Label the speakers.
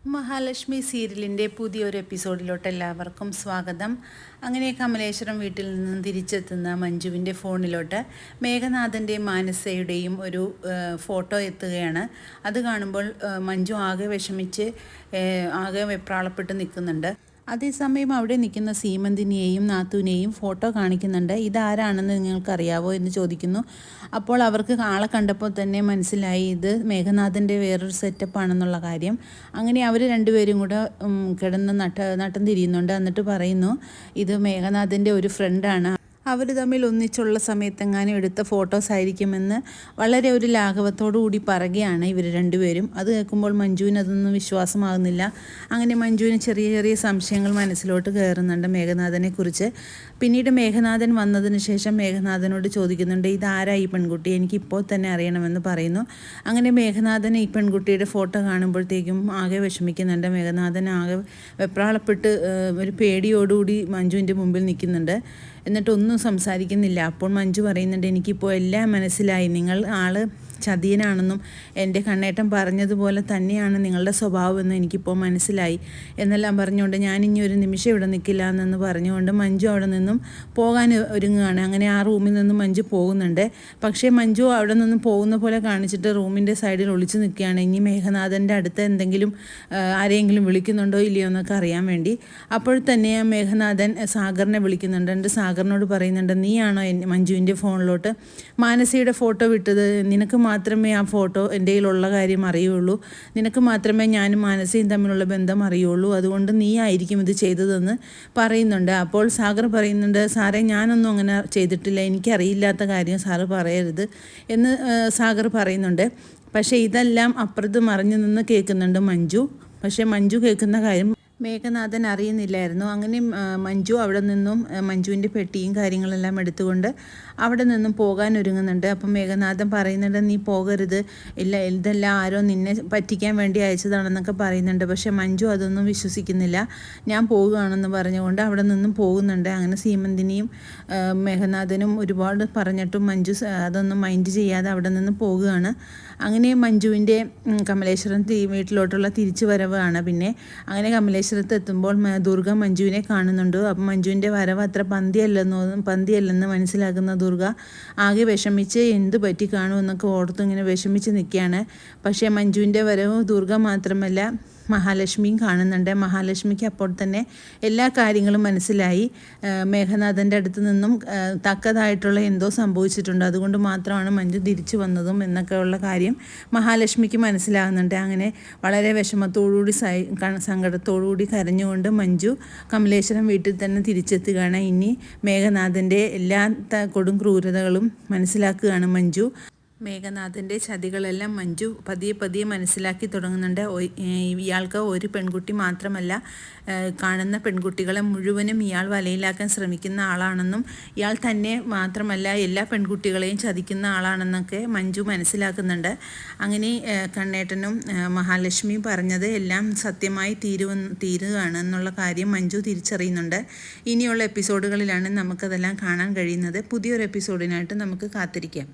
Speaker 1: മഹാലക്ഷ്മി സീരിയലിൻ്റെ പുതിയൊരു എപ്പിസോഡിലോട്ട് എല്ലാവർക്കും സ്വാഗതം. അങ്ങനെ കമലേശ്വരം വീട്ടിൽ നിന്നും തിരിച്ചെത്തുന്ന മഞ്ജുവിൻ്റെ ഫോണിലോട്ട് മേഘനാഥൻ്റെയും മാനസയുടെയും ഒരു ഫോട്ടോ എത്തുകയാണ്. അത് കാണുമ്പോൾ മഞ്ജു ആകെ വിഷമിച്ച് ആകെ വെപ്രാളപ്പെട്ട് നിൽക്കുന്നുണ്ട്. അതേസമയം അവിടെ നിൽക്കുന്ന സീമന്തിനിയെയും നാത്തൂനെയും ഫോട്ടോ കാണിക്കുന്നുണ്ട്. ഇതാരാണെന്ന് നിങ്ങൾക്കറിയാവോ എന്ന് ചോദിക്കുന്നു. അപ്പോൾ അവർക്ക് ആളെ കണ്ടപ്പോൾ തന്നെ മനസ്സിലായി ഇത് മേഘനാഥൻ്റെ വേറൊരു സെറ്റപ്പാണെന്നുള്ള കാര്യം. അങ്ങനെ അവർ രണ്ടുപേരും കൂടെ കിടന്ന് നട്ടം തിരിയുന്നുണ്ട്. എന്നിട്ട് പറയുന്നു ഇത് മേഘനാഥൻ്റെ ഒരു ഫ്രണ്ടാണ്, അവർ തമ്മിൽ ഒന്നിച്ചുള്ള സമയത്തെങ്ങാനും എടുത്ത ഫോട്ടോസ് ആയിരിക്കുമെന്ന് വളരെ ഒരു ലാഘവത്തോടു കൂടി പറയുകയാണ് ഇവർ രണ്ടുപേരും. അത് കേൾക്കുമ്പോൾ മഞ്ജുവിന് അതൊന്നും വിശ്വാസമാകുന്നില്ല. അങ്ങനെ മഞ്ജുവിന് ചെറിയ ചെറിയ സംശയങ്ങൾ മനസ്സിലോട്ട് കയറുന്നുണ്ട് മേഘനാഥനെക്കുറിച്ച്. പിന്നീട് മേഘനാഥൻ വന്നതിന് ശേഷം മേഘനാഥനോട് ചോദിക്കുന്നുണ്ട് ഇതാരാ ഈ പെൺകുട്ടി, എനിക്കിപ്പോൾ തന്നെ അറിയണമെന്ന് പറയുന്നു. അങ്ങനെ മേഘനാഥൻ ഈ പെൺകുട്ടിയുടെ ഫോട്ടോ കാണുമ്പോഴത്തേക്കും ആകെ വിഷമിക്കുന്നുണ്ട്. മേഘനാഥൻ ആകെ വെപ്രാളപ്പെട്ട് ഒരു പേടിയോടുകൂടി മഞ്ജുവിൻ്റെ മുമ്പിൽ നിൽക്കുന്നുണ്ട്. എന്നിട്ടൊന്നും സംസാരിക്കുന്നില്ല. അപ്പോൾ മഞ്ജു പറയുന്നുണ്ട് എനിക്കിപ്പോൾ എല്ലാം മനസ്സിലായി, നിങ്ങൾ ആള് ചതിയനാണെന്നും എൻ്റെ കണ്ണേട്ടൻ പറഞ്ഞതുപോലെ തന്നെയാണ് നിങ്ങളുടെ സ്വഭാവമെന്ന് എനിക്കിപ്പോൾ മനസ്സിലായി എന്നെല്ലാം പറഞ്ഞുകൊണ്ട് ഞാനിനി ഒരു നിമിഷം ഇവിടെ നിൽക്കില്ല എന്നു പറഞ്ഞുകൊണ്ട് മഞ്ജു അവിടെ നിന്നും പോകാൻ ഒരുങ്ങുകയാണ്. അങ്ങനെ ആ റൂമിൽ നിന്നും മഞ്ജു പോകുന്നുണ്ട്. പക്ഷേ മഞ്ജു അവിടെ നിന്നും പോകുന്ന പോലെ കാണിച്ചിട്ട് റൂമിൻ്റെ സൈഡിൽ ഒളിച്ചു നിൽക്കുകയാണ്. ഇനി മേഘനാഥൻ്റെ അടുത്ത് എന്തെങ്കിലും ആരെങ്കിലും വിളിക്കുന്നുണ്ടോ ഇല്ലയോ എന്നൊക്കെ അറിയാൻ വേണ്ടി. അപ്പോൾ തന്നെ മേഘനാഥൻ സാഗറിനെ വിളിക്കുന്നുണ്ട്. എൻ്റെ സാഗറിനോട് പറയുന്നുണ്ട് നീയാണോ മഞ്ജുവിൻ്റെ ഫോണിലോട്ട് മാനസിയുടെ ഫോട്ടോ വിട്ടത്, നിനക്ക് മാത്രമേ ആ ഫോട്ടോ എൻ്റെ കയ്യിലുള്ള കാര്യം അറിയുള്ളൂ, നിനക്ക് മാത്രമേ ഞാനും മാനസയും തമ്മിലുള്ള ബന്ധം അറിയുള്ളൂ, അതുകൊണ്ട് നീ ആയിരിക്കും ഇത് ചെയ്തതെന്ന് പറയുന്നുണ്ട്. അപ്പോൾ സാഗർ പറയുന്നുണ്ട് സാറേ ഞാനൊന്നും അങ്ങനെ ചെയ്തിട്ടില്ല, എനിക്കറിയില്ലാത്ത കാര്യം സാറ് പറയരുത് എന്ന് സാഗർ പറയുന്നുണ്ട്. പക്ഷേ ഇതെല്ലാം അപ്പുറത്ത് മറിഞ്ഞു നിന്ന് കേൾക്കുന്നുണ്ട് മഞ്ജു. പക്ഷേ മഞ്ജു കേൾക്കുന്ന കാര്യം മേഘനാഥൻ അറിയുന്നില്ലായിരുന്നു. അങ്ങനെ മഞ്ജു അവിടെ നിന്നും മഞ്ജുവിൻ്റെ പെട്ടിയും കാര്യങ്ങളെല്ലാം എടുത്തുകൊണ്ട് അവിടെ നിന്നും പോകാൻ ഒരുങ്ങുന്നുണ്ട്. അപ്പം മേഘനാഥൻ പറയുന്നുണ്ട് നീ പോകരുത്, ഇല്ല ഇതെല്ലാം ആരോ നിന്നെ പറ്റിക്കാൻ വേണ്ടി അയച്ചതാണെന്നൊക്കെ പറയുന്നുണ്ട്. പക്ഷേ മഞ്ജു അതൊന്നും വിശ്വസിക്കുന്നില്ല. ഞാൻ പോവുകയാണെന്ന് പറഞ്ഞുകൊണ്ട് അവിടെ നിന്നും പോകുന്നുണ്ട്. അങ്ങനെ സീമന്തിനിയും മേഘനാഥനും ഒരുപാട് പറഞ്ഞിട്ടും മഞ്ജു അതൊന്നും മൈൻഡ് ചെയ്യാതെ അവിടെ നിന്ന് പോവുകയാണ്. അങ്ങനെ മഞ്ജുവിൻ്റെ കമലേശ്വരം വീട്ടിലോട്ടുള്ള തിരിച്ചു വരവാണ്. പിന്നെ അങ്ങനെ കമലേശ്വരത്ത് എത്തുമ്പോൾ ദുർഗ മഞ്ജുവിനെ കാണുന്നുണ്ട്. അപ്പം മഞ്ജുവിൻ്റെ വരവ് അത്ര പന്തിയല്ലെന്ന് മനസ്സിലാക്കുന്ന ദുർഗ ആകെ വിഷമിച്ച് എന്ത് പറ്റി കാണുമെന്നൊക്കെ ഓർത്ത് ഇങ്ങനെ വിഷമിച്ച് നിൽക്കുകയാണ്. പക്ഷേ മഞ്ജുവിൻ്റെ വരവ് ദുർഗ മാത്രമല്ല മഹാലക്ഷ്മിയും കാണുന്നുണ്ട്. മഹാലക്ഷ്മിക്ക് അപ്പോൾ തന്നെ എല്ലാ കാര്യങ്ങളും മനസ്സിലായി. മേഘനാഥൻ്റെ അടുത്ത് നിന്നും തക്കതായിട്ടുള്ള എന്തോ സംഭവിച്ചിട്ടുണ്ട്, അതുകൊണ്ട് മാത്രമാണ് മഞ്ജു തിരിച്ചു വന്നതും എന്നൊക്കെയുള്ള കാര്യം മഹാലക്ഷ്മിക്ക് മനസ്സിലാകുന്നുണ്ട്. അങ്ങനെ വളരെ വിഷമത്തോടുകൂടി സങ്കടത്തോടുകൂടി കരഞ്ഞുകൊണ്ട് മഞ്ജു കമലേശ്വരം വീട്ടിൽ തന്നെ തിരിച്ചെത്തുകയാണ്. ഇനി മേഘനാഥൻ്റെ എല്ലാ കൊടും ക്രൂരതകളും മനസ്സിലാക്കുകയാണ് മഞ്ജു. മേഘനാഥൻ്റെ ചതികളെല്ലാം മഞ്ജു പതിയെ മനസ്സിലാക്കി തുടങ്ങുന്നുണ്ട്. ഇയാൾക്ക് ഒരു പെൺകുട്ടി മാത്രമല്ല, കാണുന്ന പെൺകുട്ടികളെ മുഴുവനും ഇയാൾ വലയിലാക്കാൻ ശ്രമിക്കുന്ന ആളാണെന്നും ഇയാൾ തന്നെ മാത്രമല്ല എല്ലാ പെൺകുട്ടികളെയും ചതിക്കുന്ന ആളാണെന്നൊക്കെ മഞ്ജു മനസ്സിലാക്കുന്നുണ്ട്. അങ്ങനെ കണ്ണേട്ടനും മഹാലക്ഷ്മിയും പറഞ്ഞത് എല്ലാം സത്യമായി തീരുകയാണ് എന്നുള്ള കാര്യം മഞ്ജു തിരിച്ചറിയുന്നുണ്ട്. ഇനിയുള്ള എപ്പിസോഡുകളിലാണ് നമുക്കതെല്ലാം കാണാൻ കഴിയുന്നത്. പുതിയൊരു എപ്പിസോഡിനായിട്ട് നമുക്ക് കാത്തിരിക്കാം.